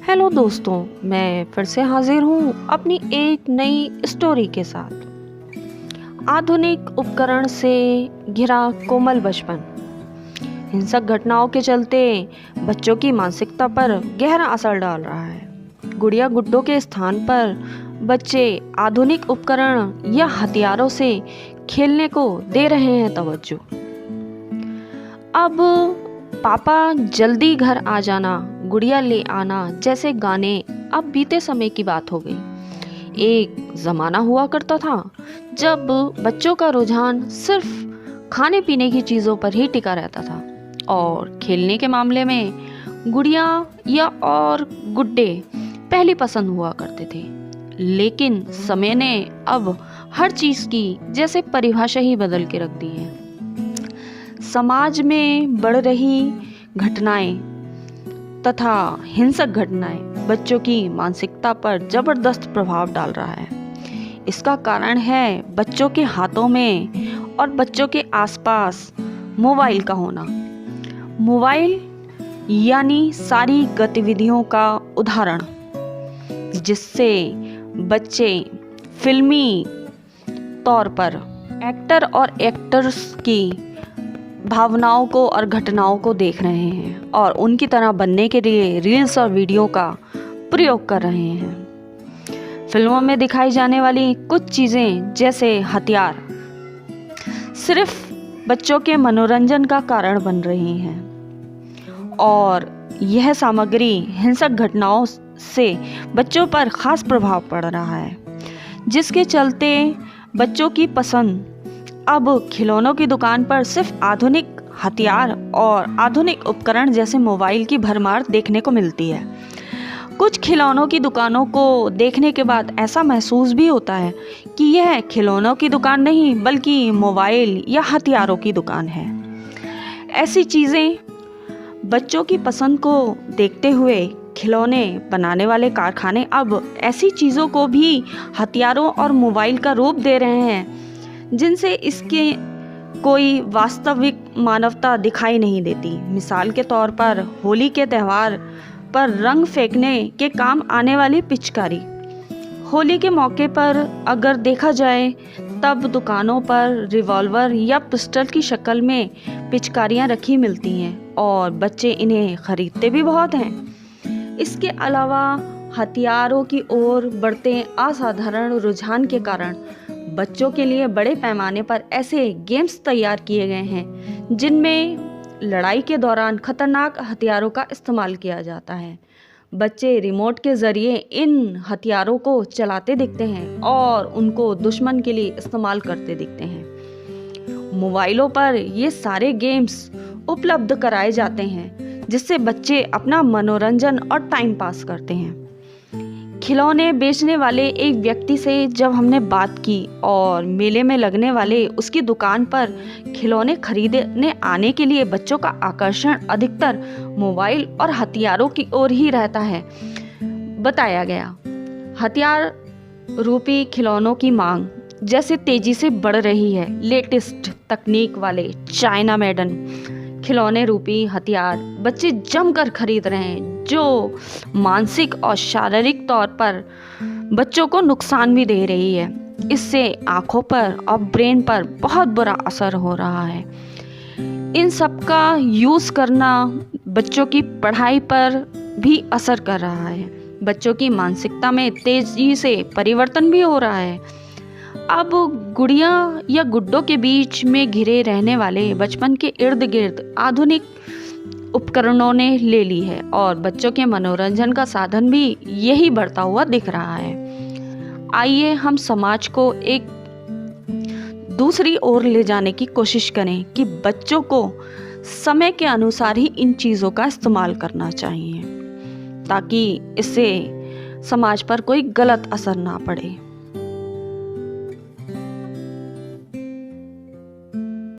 Hello दोस्तों, मैं फिर से हाजिर हूँ अपनी एक नई स्टोरी के साथ। आधुनिक उपकरण से घिरा कोमल बचपन हिंसक घटनाओं के चलते बच्चों की मानसिकता पर गहरा असर डाल रहा है। गुड़िया गुड्डों के स्थान पर बच्चे आधुनिक उपकरण या हथियारों से खेलने को दे रहे हैं तवज्जो। अब पापा जल्दी घर आ जाना, गुड़िया ले आना जैसे गाने अब बीते समय की बात हो गई। एक ज़माना हुआ करता था जब बच्चों का रुझान सिर्फ खाने पीने की चीज़ों पर ही टिका रहता था और खेलने के मामले में गुड़िया या और गुड्डे पहली पसंद हुआ करते थे। लेकिन समय ने अब हर चीज़ की जैसे परिभाषा ही बदल के रख दी है। समाज में बढ़ रही घटनाएं तथा हिंसक घटनाएं बच्चों की मानसिकता पर जबरदस्त प्रभाव डाल रहा है। इसका कारण है बच्चों के हाथों में और बच्चों के आसपास मोबाइल का होना। मोबाइल यानी सारी गतिविधियों का उदाहरण, जिससे बच्चे फिल्मी तौर पर एक्टर और एक्टर्स की भावनाओं को और घटनाओं को देख रहे हैं और उनकी तरह बनने के लिए रील्स और वीडियो का प्रयोग कर रहे हैं। फिल्मों में दिखाई जाने वाली कुछ चीज़ें जैसे हथियार सिर्फ बच्चों के मनोरंजन का कारण बन रही हैं और यह सामग्री हिंसक घटनाओं से बच्चों पर खास प्रभाव पड़ रहा है, जिसके चलते बच्चों की पसंद अब खिलौनों की दुकान पर सिर्फ आधुनिक हथियार और आधुनिक उपकरण जैसे मोबाइल की भरमार देखने को मिलती है। कुछ खिलौनों की दुकानों को देखने के बाद ऐसा महसूस भी होता है कि यह खिलौनों की दुकान नहीं बल्कि मोबाइल या हथियारों की दुकान है। ऐसी चीज़ें बच्चों की पसंद को देखते हुए खिलौने बनाने वाले कारखाने अब ऐसी चीज़ों को भी हथियारों और मोबाइल का रूप दे रहे हैं जिनसे इसके कोई वास्तविक मानवता दिखाई नहीं देती। मिसाल के तौर पर होली के त्यौहार पर रंग फेंकने के काम आने वाली पिचकारी। होली के मौके पर अगर देखा जाए तब दुकानों पर रिवॉल्वर या पिस्टल की शक्ल में पिचकारियां रखी मिलती हैं और बच्चे इन्हें खरीदते भी बहुत हैं। इसके अलावा हथियारों की ओर बढ़ते असाधारण रुझान के कारण बच्चों के लिए बड़े पैमाने पर ऐसे गेम्स तैयार किए गए हैं जिनमें लड़ाई के दौरान खतरनाक हथियारों का इस्तेमाल किया जाता है। बच्चे रिमोट के ज़रिए इन हथियारों को चलाते दिखते हैं और उनको दुश्मन के लिए इस्तेमाल करते दिखते हैं। मोबाइलों पर ये सारे गेम्स उपलब्ध कराए जाते हैं जिससे बच्चे अपना मनोरंजन और टाइम पास करते हैं। खिलौने बेचने वाले एक व्यक्ति से जब हमने बात की और मेले में लगने वाले उसकी दुकान पर खिलौने खरीदने आने के लिए बच्चों का आकर्षण अधिकतर मोबाइल और हथियारों की ओर ही रहता है, बताया गया। हथियार रूपी खिलौनों की मांग जैसे तेजी से बढ़ रही है। लेटेस्ट तकनीक वाले चाइना मेडन खिलौने रूपी हथियार बच्चे जमकर खरीद रहे हैं, जो मानसिक और शारीरिक तौर पर बच्चों को नुकसान भी दे रही है। इससे आँखों पर और ब्रेन पर बहुत बुरा असर हो रहा है। इन सब का यूज़ करना बच्चों की पढ़ाई पर भी असर कर रहा है। बच्चों की मानसिकता में तेज़ी से परिवर्तन भी हो रहा है। अब गुड़िया या गुड्डों के बीच में घिरे रहने वाले बचपन के इर्द गिर्द आधुनिक उपकरणों ने ले ली है और बच्चों के मनोरंजन का साधन भी यही बढ़ता हुआ दिख रहा है। आइए हम समाज को एक दूसरी ओर ले जाने की कोशिश करें कि बच्चों को समय के अनुसार ही इन चीज़ों का इस्तेमाल करना चाहिए ताकि इससे समाज पर कोई गलत असर ना पड़े।